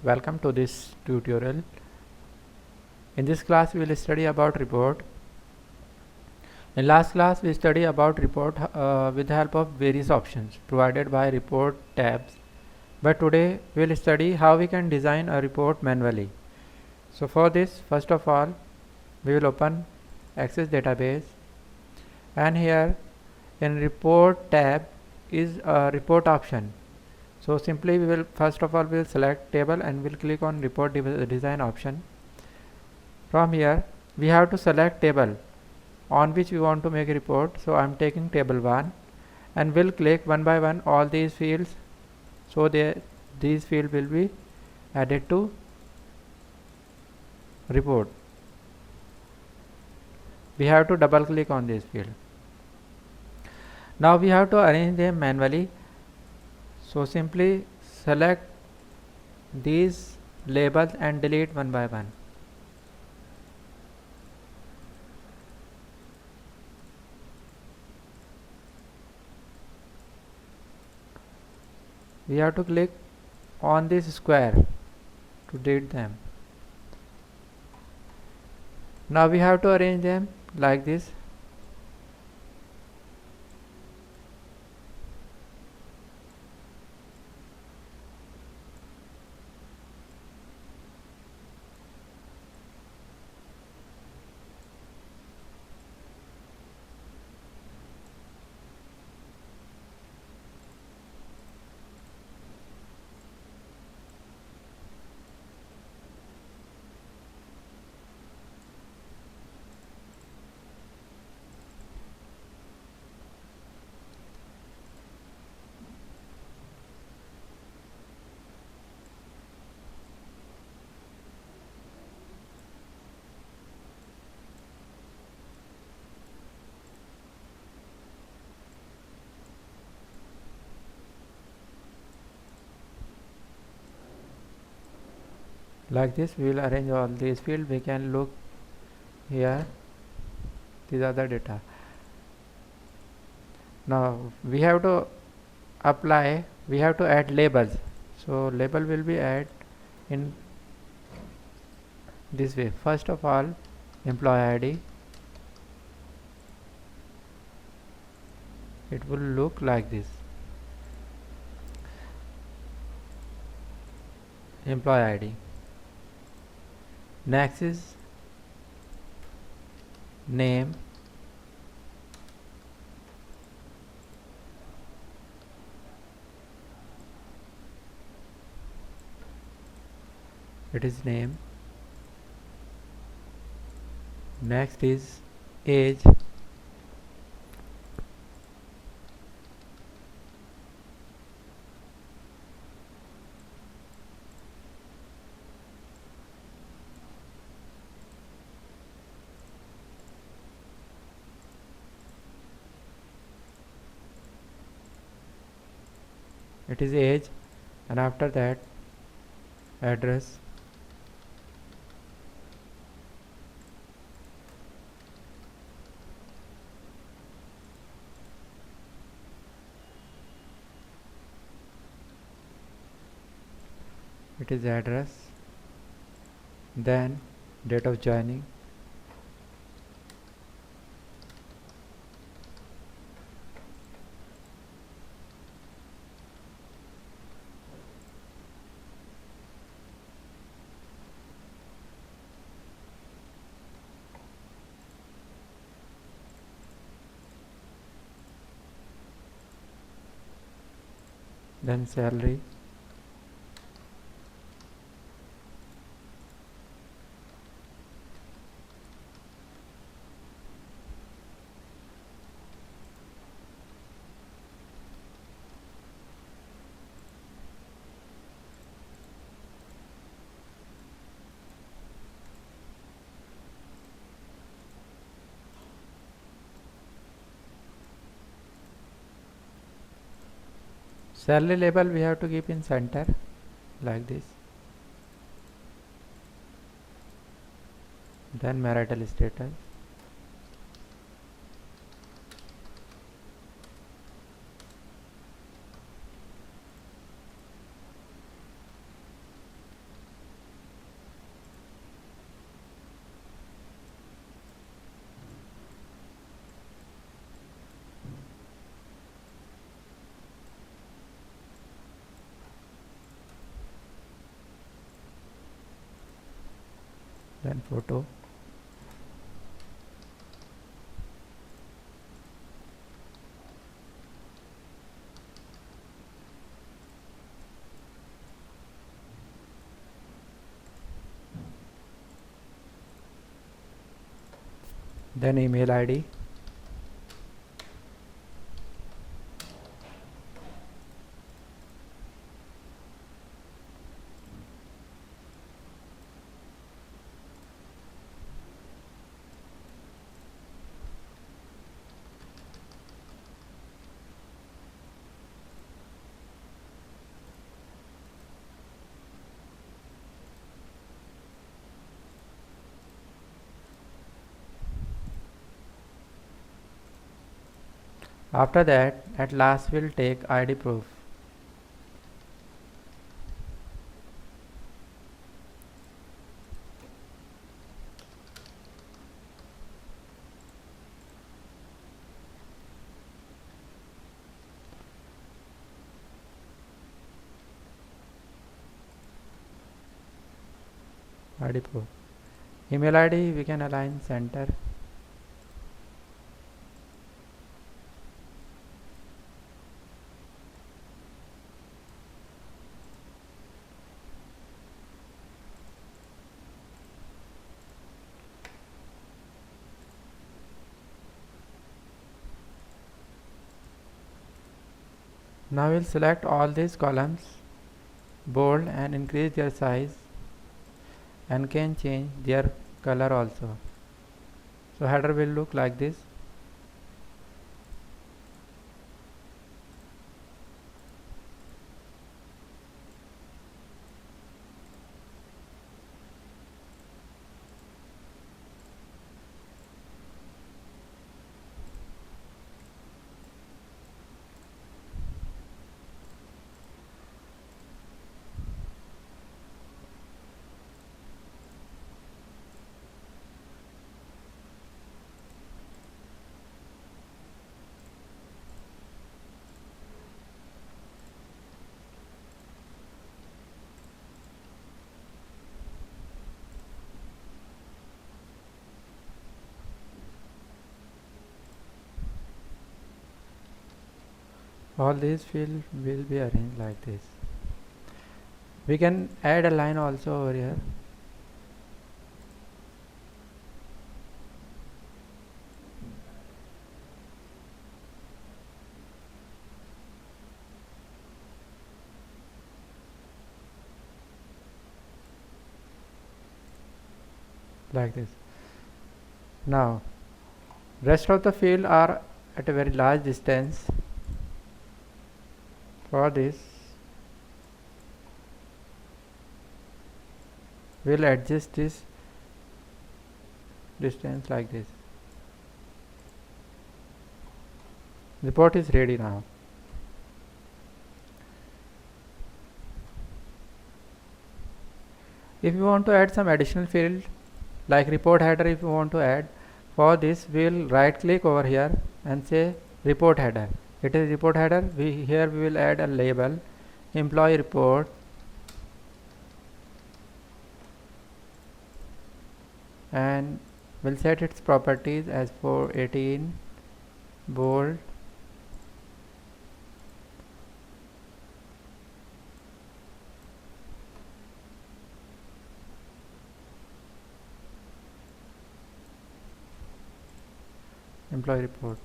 welcome to this tutorial. In this class we will study about report. In last class we studied about report with the help of various options provided by report tabs. But today we will study how we can design a report manually. So for this, first of all, we will open Access database, and here in report tab is a report option. So simply we will first of all we will select table and we'll click on report design option. From here we have to select table on which we want to make a report. So I'm taking table 1 and we'll click one by one all these fields, so these fields will be added to report. We have to double click on this field. Now we have to arrange them manually. So simply select these labels and delete one by one. We have to click on this square to delete them. Now we have to arrange them like this. Like this we will arrange all these fields. We can look here, these are the data. Now we have to we have to add labels. So label will be add in this way. First of all, employee ID, it will look like this. Employee ID. Next is name, it is name. Next is age, it is age, and after that address, it is address, then date of joining, then salary, salary label we have to keep in center like this. Then marital status, then photo, then email ID, after that at last we'll take ID proof. ID proof. Email ID we can align center. Now we'll select all these columns, bold and increase their size, and can change their color also. So header will look like this. All these fields will be arranged like this. We can add a line also over here. Like this. Now rest of the field are at a very large distance. For this we'll adjust this distance like this. Report is ready now. If you want to add some additional field like report header, if you want to add, for this we'll right click over here and say report header. It is report header. Here we will add a label employee report, and we'll set its properties as 418 bold, employee report.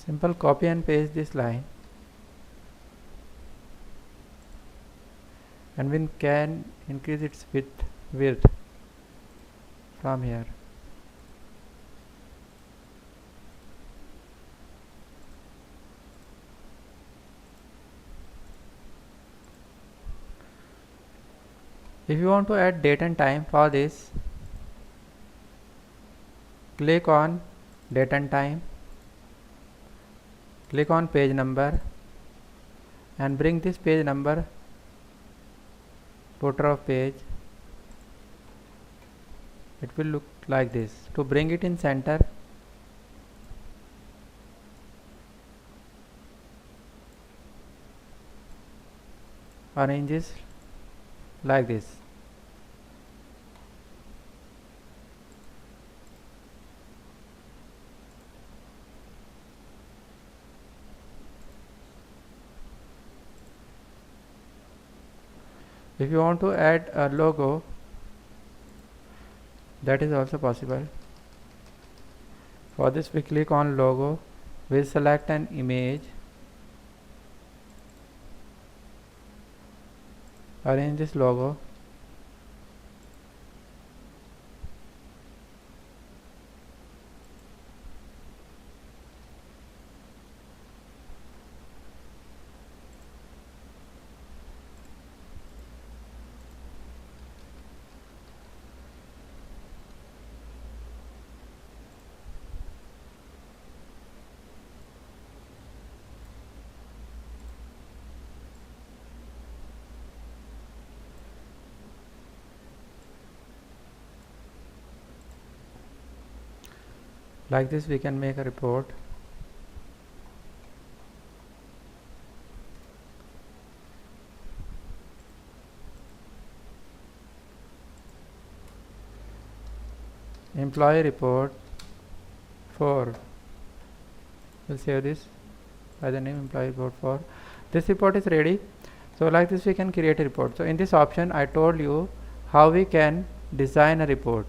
Simple copy and paste this line, and we can increase its width from here. If you want to add date and time, for this click on date and time, click on page number, and bring this page number footer of page. It will look like this. To bring it in center, arrange this like this. If you want to add a logo, that is also possible. For this we click on logo, we select an image, arrange this logo, like this we can make a report. Employee report 4. We'll save this by the name employee report 4. This report is ready. So like this we can create a report. So in this option I told you how we can design a report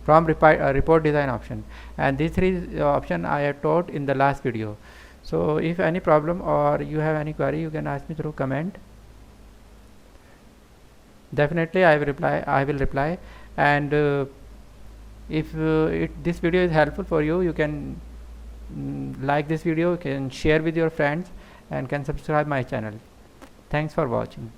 from report design option, and these three option I have taught in the last video. So if any problem or you have any query, you can ask me through comment. Definitely I will reply. And if this video is helpful for you, you can like this video, you can share with your friends, and can subscribe my channel. Thanks for watching.